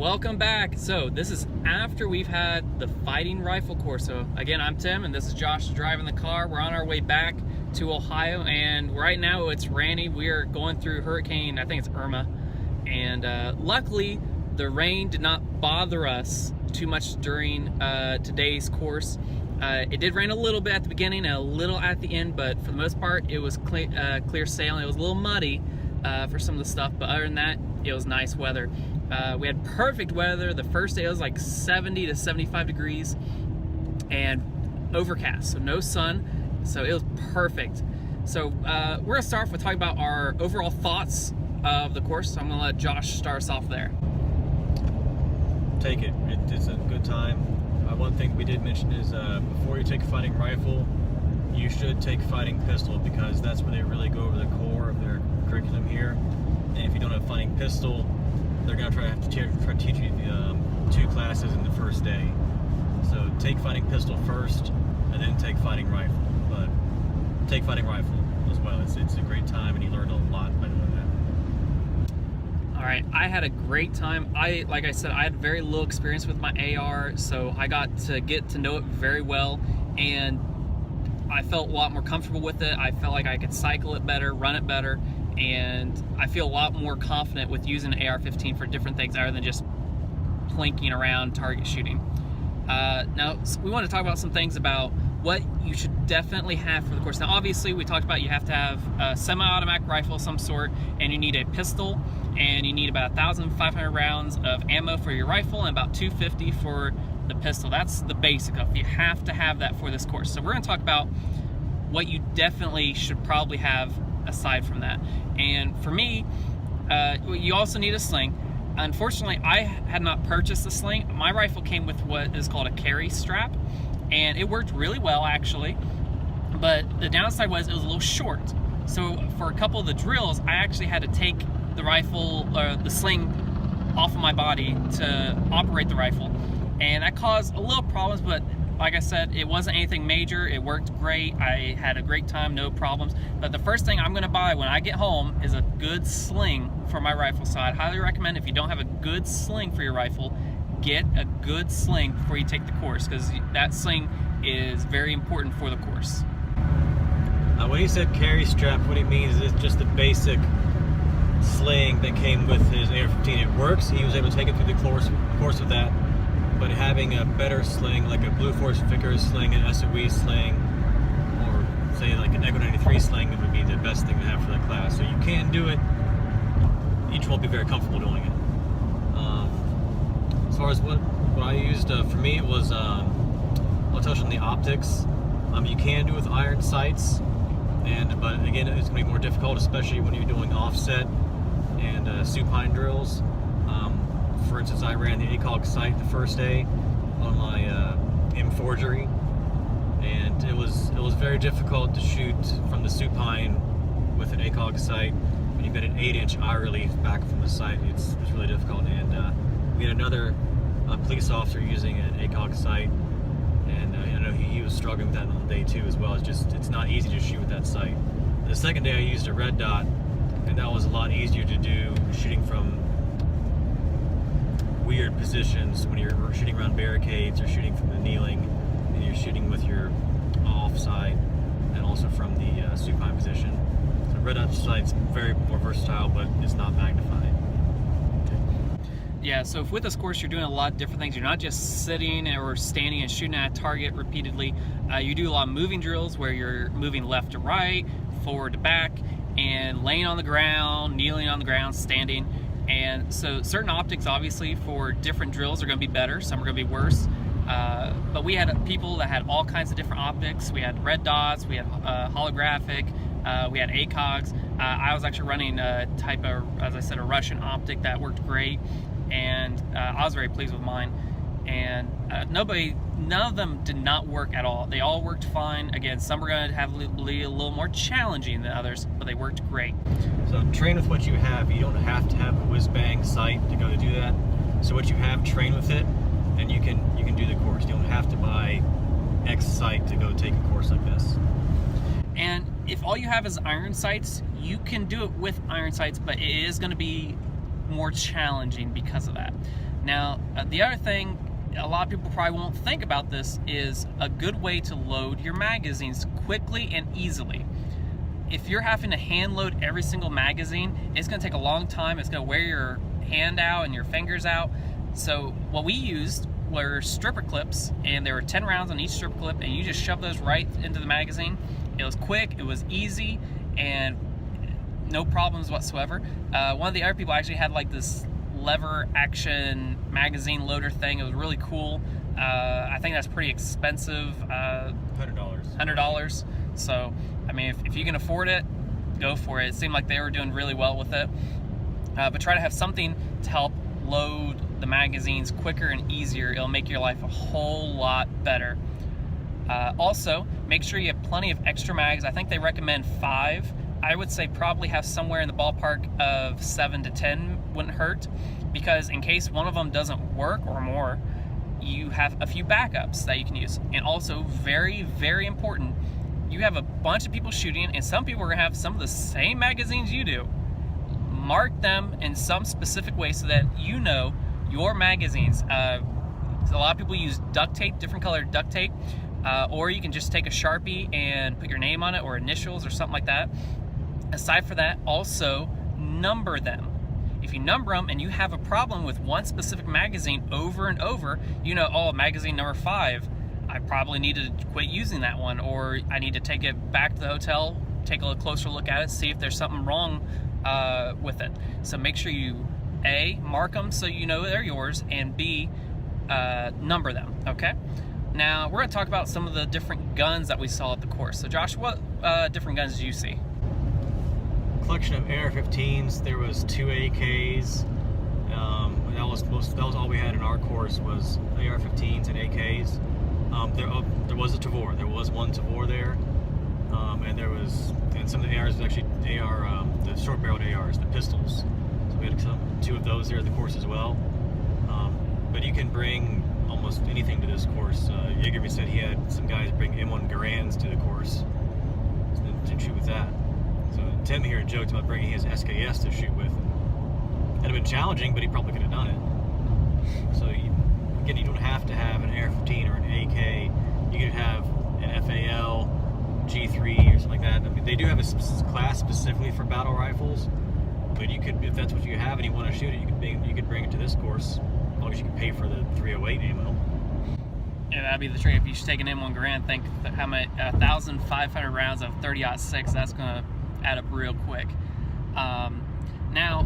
Welcome back. So this is after we've had the fighting rifle course. So again, I'm Tim and this is Josh driving the car. We're on our way back to Ohio and right now it's rainy. We are going through Hurricane, I think it's Irma. And luckily the rain did not bother us too much during today's course. It did rain a little bit at the beginning and a little at the end, but for the most part it was clear sailing. It was a little muddy for some of the stuff, but other than that, it was nice weather. We had perfect weather. The first day it was like 70 to 75 degrees and overcast, so no sun, so it was perfect. So we're gonna start off with talking about our overall thoughts of the course. So I'm gonna let Josh start us off there. Take it. It's a good time. One thing we did mention is before you take a fighting rifle, you should take fighting pistol, because that's where they really go over the core of their curriculum here. And if you don't have fighting pistol, they're going to try to teach you 2 classes in the first day. So take fighting pistol first, and then take fighting rifle. But take fighting rifle as well. It's a great time, and you learn a lot by doing that. All right, I had a great time. Like I said, I had very little experience with my AR, so I got to get to know it very well, and I felt a lot more comfortable with it. I felt like I could cycle it better, run it better, and I feel a lot more confident with using an AR-15 for different things other than just plinking around target shooting. Now, we want to talk about some things about what you should definitely have for the course. Now, obviously, we talked about you have to have a semi-automatic rifle of some sort, and you need a pistol, and you need about 1,500 rounds of ammo for your rifle and about 250 for the pistol. That's the basic of it. You have to have that for this course. So we're going to talk about what you definitely should probably have aside from that. And for me, you also need a sling. Unfortunately, I had not purchased the sling. My rifle came with what is called a carry strap, and it worked really well actually, but the downside was it was a little short. So for a couple of the drills, I actually had to take the rifle, or the sling, off of my body to operate the rifle, and that caused a little problems, but like I said, it wasn't anything major. It worked great. I had a great time, no problems. But the first thing I'm gonna buy when I get home is a good sling for my rifle. So I'd highly recommend, if you don't have a good sling for your rifle, get a good sling before you take the course, because that sling is very important for the course. When he said carry strap, what he means is it's just the basic sling that came with his AR-15. It works. He was able to take it through the course with that. But having a better sling, like a Blue Force Vickers sling, an SOE sling, or say like an Echo 93 sling, it would be the best thing to have for that class. So you can do it. Each won't be very comfortable doing it. As far as what I used, for me it was, I'll touch on the optics. You can do it with iron sights, but again, it's going to be more difficult, especially when you're doing offset and supine drills. For instance, I ran the ACOG sight the first day on my M-Forgery, and it was very difficult to shoot from the supine with an ACOG sight. When you've got an 8-inch eye relief back from the sight, it's really difficult. And we had another police officer using an ACOG sight, and I know he was struggling with that on day 2 as well. It's not easy to shoot with that sight. The second day I used a red dot, and that was a lot easier to do, shooting from weird positions when you're shooting around barricades or shooting from the kneeling, and you're shooting with your offside, and also from the supine position. So red dot sight's very more versatile, but it's not magnified. Yeah, so with this course, you're doing a lot of different things. You're not just sitting or standing and shooting at a target repeatedly. You do a lot of moving drills where you're moving left to right, forward to back, and laying on the ground, kneeling on the ground, standing. And so certain optics, obviously, for different drills are going to be better. Some are going to be worse. But we had people that had all kinds of different optics. We had red dots, we had holographic, we had ACOGs. I was actually running a type of, as I said, a Russian optic that worked great. And I was very pleased with mine. And none of them did not work at all. They all worked fine. Again, some were going to have be a little more challenging than others, but they worked great. So train with what you have. You don't have to have a whiz-bang sight to go to do that. So what you have, train with it, and you can do the course. You don't have to buy X sight to go take a course like this. And if all you have is iron sights, you can do it with iron sights, but it is going to be more challenging because of that. Now, the other thing, a lot of people probably won't think about this, is a good way to load your magazines quickly and easily. If you're having to hand load every single magazine, it's going to take a long time. It's going to wear your hand out and your fingers out. So what we used were stripper clips, and there were 10 rounds on each stripper clip, and you just shove those right into the magazine. It was quick, it was easy, and no problems whatsoever. One of the other people actually had like this lever action magazine loader thing. It was really cool. I think that's pretty expensive. $100. So, I mean, if you can afford it, go for it. It seemed like they were doing really well with it. But try to have something to help load the magazines quicker and easier. It'll make your life a whole lot better. Also, make sure you have plenty of extra mags. I think they recommend 5. I would say probably have somewhere in the ballpark of 7 to 10 wouldn't hurt, because in case one of them doesn't work or more, you have a few backups that you can use. And also, very, very important, you have a bunch of people shooting, and some people are gonna have some of the same magazines you do. Mark them in some specific way so that you know your magazines. A lot of people use duct tape, different colored duct tape, or you can just take a Sharpie and put your name on it or initials or something like that. Aside from that, also number them. If you number them and you have a problem with one specific magazine over and over, you know, oh, magazine number 5, I probably need to quit using that one, or I need to take it back to the hotel, take a closer look at it, see if there's something wrong with it. So make sure you A, mark them so you know they're yours, and B, number them, okay? Now, we're gonna talk about some of the different guns that we saw at the course. So Josh, what different guns did you see? Collection of AR-15s. There was 2 AKs. That was all we had in our course was AR-15s and AKs. There was a Tavor. There was one Tavor there, and some of the ARs was actually the short-barreled ARs, the pistols. So we had 2 of those there at the course as well. But you can bring almost anything to this course. Jaeger said he had some guys bring M1 Garands to the course to shoot with that. So Tim here joked about bringing his SKS to shoot with. It'd have been challenging, but he probably could have done it. So again, you don't have to have an AR-15 or an AK. You could have an FAL, G3 or something like that. I mean, they do have a class specifically for battle rifles, but you could, if that's what you have and you want to shoot it, you could bring it to this course, as long as you can pay for the 308 ammo. Yeah, that'd be the trick. If you take an M1 Garand, think how many 1,500 rounds of 30-06. That's gonna add up real quick. Now,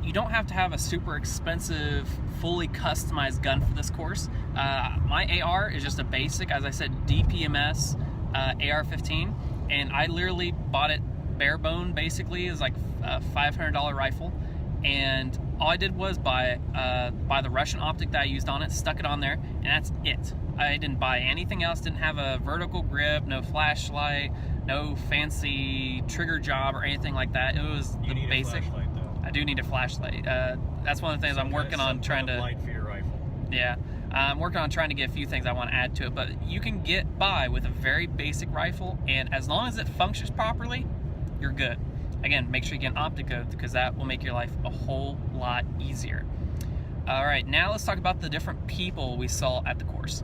you don't have to have a super expensive, fully customized gun for this course. My AR is just a basic, as I said, DPMS AR-15, and I literally bought it bare bone. Basically, is like a $500 rifle, and all I did was buy the Russian optic that I used on it, stuck it on there, and that's it. I didn't buy anything else. Didn't have a vertical grip, no flashlight, no fancy trigger job or anything like that. It was the basic. I do need a flashlight. That's one of the things I'm working on trying to. Light for your rifle. Yeah, I'm working on trying to get a few things I want to add to it. But you can get by with a very basic rifle, and as long as it functions properly, you're good. Again, make sure you get an optic code, because that will make your life a whole lot easier. All right, now let's talk about the different people we saw at the course.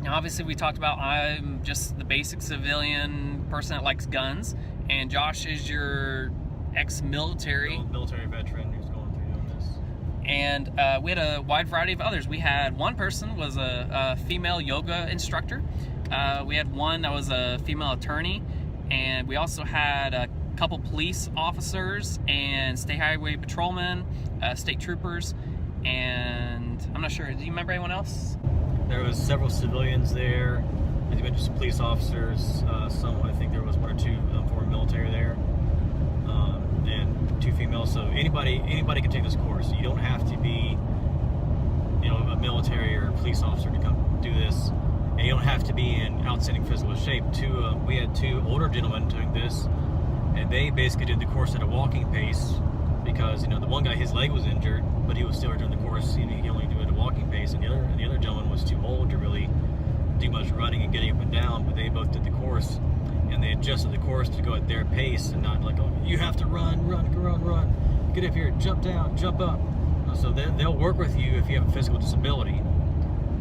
Now, obviously, we talked about I'm just the basic civilian person that likes guns, and Josh is your ex-military. Military veteran who's going through doing this. And we had a wide variety of others. We had one person was a female yoga instructor. We had one that was a female attorney, and we also had a couple police officers and state highway patrolmen, state troopers, and I'm not sure. Do you remember anyone else? There was several civilians there. As you mentioned, some police officers. I think there was 1 or 2 former military there, and 2 females. So anybody can take this course. You don't have to be, a military or a police officer to come do this, and you don't have to be in outstanding physical shape. We had 2 older gentlemen doing this, and they basically did the course at a walking pace, because the one guy, his leg was injured, but he was still doing the course. He only do it at a walking pace, and the other gentleman was too old to really do much running and getting up and down. But they both did the course, and they adjusted the course to go at their pace, and not like, oh, you have to run, get up here, jump down, jump up. So they'll work with you if you have a physical disability.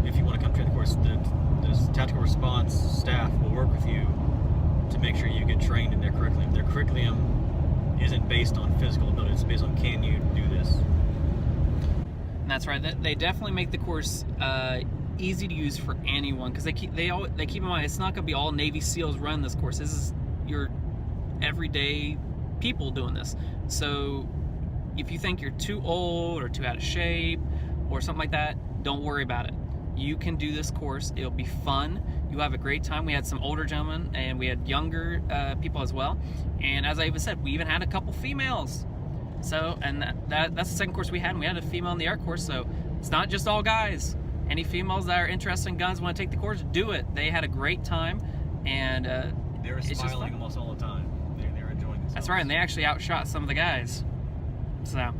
If you want to come train the course, the tactical response staff will work with you to make sure you get trained in their curriculum. Their curriculum isn't based on physical ability; it's based on can you do this. And that's right. They definitely make the course easy to use for anyone, because they keep in mind it's not going to be all Navy SEALs run this course. This is your everyday people doing this. So if you think you're too old or too out of shape or something like that, don't worry about it. You can do this course. It'll be fun. You'll have a great time. We had some older gentlemen and we had younger people as well. And as I even said, we even had a couple females. So, and that's the second course we had. And we had a female in the Air Course. So it's not just all guys. Any females that are interested in guns, want to take the course, do it. They had a great time. And they were smiling almost all the time. They were enjoying themselves. That's right. And they actually outshot some of the guys. So,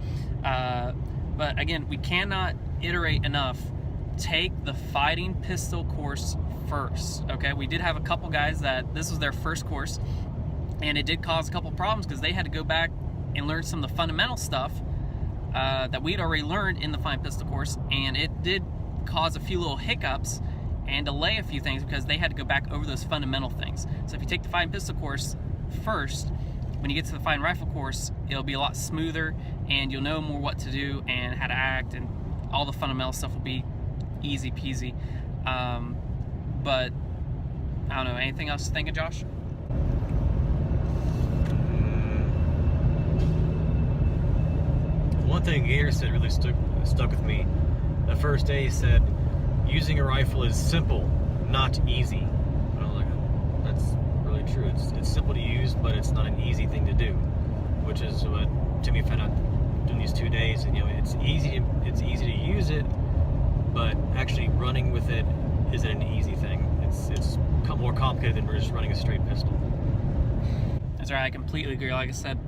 but again, we cannot iterate enough. Take the fighting pistol course first. Okay, we did have a couple guys that this was their first course, and it did cause a couple problems because they had to go back and learn some of the fundamental stuff that we'd already learned in the fighting pistol course, and it did cause a few little hiccups and delay a few things because they had to go back over those fundamental things. So if you take the fighting pistol course first, when you get to the fighting rifle course, it'll be a lot smoother, and you'll know more what to do and how to act, and all the fundamental stuff will be easy peasy. But I don't know, anything else to think of, Josh? One thing Gator said really stuck with me. The first day he said, using a rifle is simple, not easy. And I was like, that's really true. It's simple to use, but it's not an easy thing to do, which is what Timmy found out doing these 2 days. And it's easy to use it, but actually running with it isn't an easy thing. It's more complicated than just running a straight pistol. That's right, I completely agree. Like I said,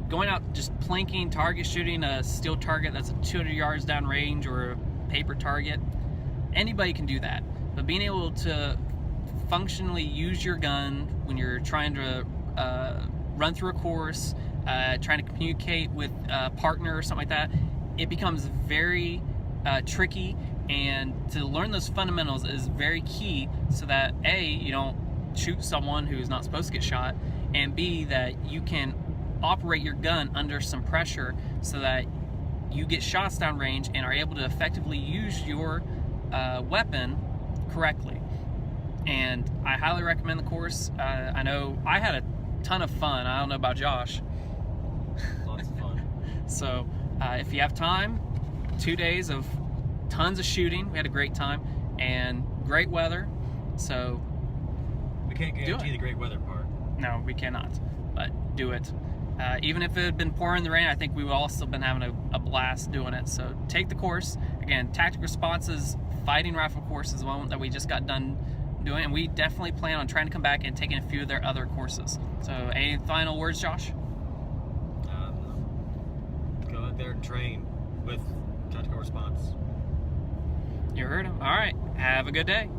going out just planking, target shooting a steel target that's 200 yards down range or a paper target, anybody can do that. But being able to functionally use your gun when you're trying to run through a course, trying to communicate with a partner or something like that, it becomes very tricky. And to learn those fundamentals is very key, so that A, you don't shoot someone who's not supposed to get shot, and B, that you can operate your gun under some pressure so that you get shots down range and are able to effectively use your weapon correctly. And I highly recommend the course. I know I had a ton of fun. I don't know about Josh. Lots of fun. So if you have time, 2 days of tons of shooting. We had a great time and great weather. So we can't guarantee the great weather part. No, we cannot. But do it. Even if it had been pouring in the rain, I think we would also been having a blast doing it. So take the course. Again, Tactical Responses Fighting Rifle course is the one that we just got done doing, and we definitely plan on trying to come back and taking a few of their other courses. So any final words, Josh? Go out there and train with Tactical Response. You heard him. All right. Have a good day.